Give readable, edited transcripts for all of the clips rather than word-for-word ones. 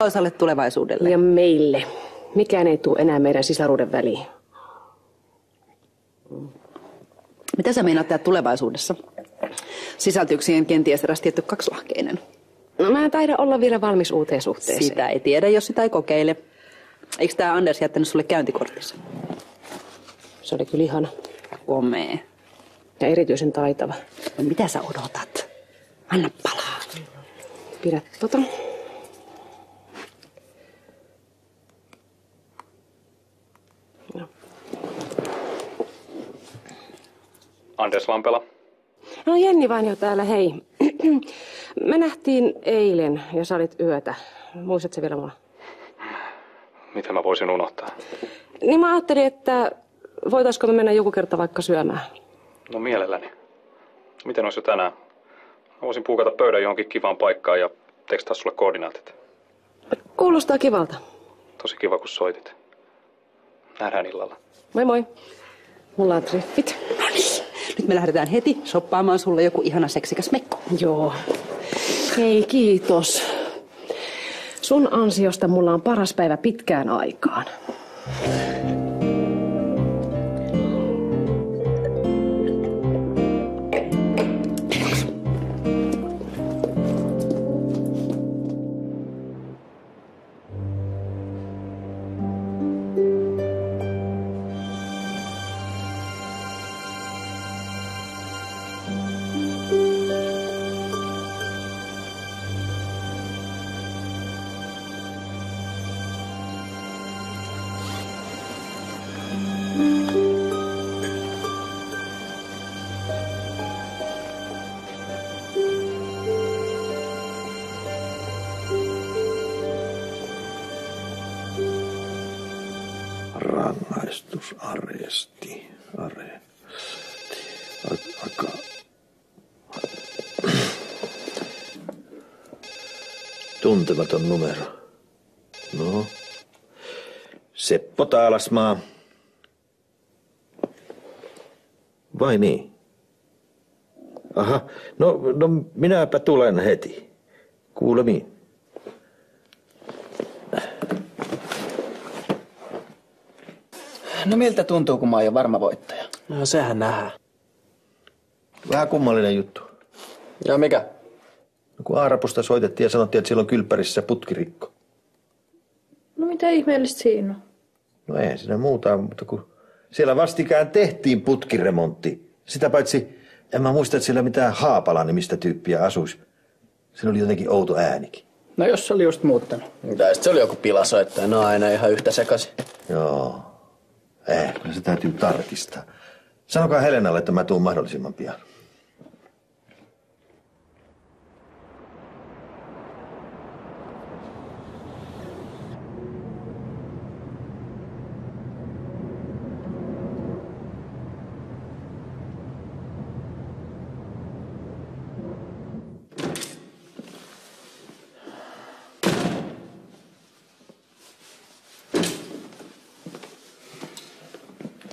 osalle tulevaisuudelle. Ja meille. Mikään ei tule enää meidän sisaruuden väliin. Mitä sä meinaat tehdä tulevaisuudessa? Sisältyykö siihen kenties eräs tietty kaksilahkeinen? No mä en taida olla vielä valmis uuteen suhteeseen. Sitä ei tiedä, jos sitä ei kokeile. Eikö tää Anders jättänyt sulle käyntikortissa? Se oli kyllä ihana. Komee. Ja erityisen taitava. No mitä sä odotat? Anna palaa. Pidä tota. No. Anders Lampela. No Jenni vaan jo täällä, hei. Me nähtiin eilen ja sä olit yötä. Muistatko vielä mua? Mitä mä voisin unohtaa? Niin mä ajattelin, että voitaisko me mennä joku kerta vaikka syömään? No mielelläni. Miten olisi jo tänään? Mä voisin puukata pöydän johonkin kivaan paikkaan ja tekstaa sulle koordinaatit. Kuulostaa kivalta. Tosi kiva, kun soitit. Nähdään illalla. Moi moi. Mulla on treffit. No niin, nyt me lähdetään heti shoppaamaan sulle joku ihana seksikäs mekko. Joo. Hei, kiitos. Sun ansiosta mulla on paras päivä pitkään aikaan. Rangaistusaresti. Tuntematon numero. No. Seppo Taalasmaa. Vai niin? Aha, no minäpä tulen heti. Kuulemiin. No miltä tuntuu, kun mä oon jo varma voittaja? No sehän nähdään. Vähän kummallinen juttu. Joo, mikä? No, kun Aarapusta soitettiin ja sanottiin, että siellä on kylppärissä putkirikko. No mitä ihmeellistä siinä on? No ei siinä muuta, mutta kun siellä vastikään tehtiin putkiremontti. Sitä paitsi, en mä muista, että siellä mitään Haapala-nimistä tyyppiä asuisi. Siinä oli jotenkin outo äänikin. No jos se oli just muuttanut. Tai se oli joku pilasoittaja, no aina ihan yhtä sekaisin. Joo. Kyllä se täytyy tarkistaa. Sanokaa Helenalle, että mä tuun mahdollisimman pian.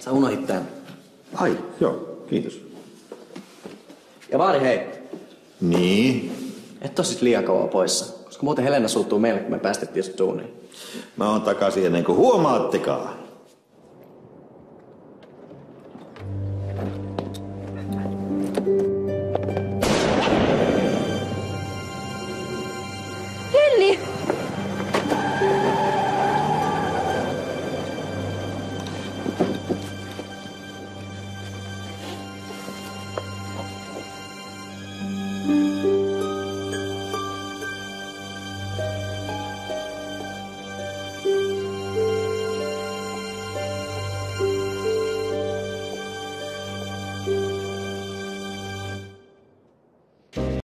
Sä unohdit tän. Ai, joo, kiitos. Ja Vaari, hei. Niin? Et oo sit liian kauan poissa, koska muuten Helena suuttuu meille, kun me päästettiin sut duuniin. Mä oon takaisin ennen kuin huomaattekaan.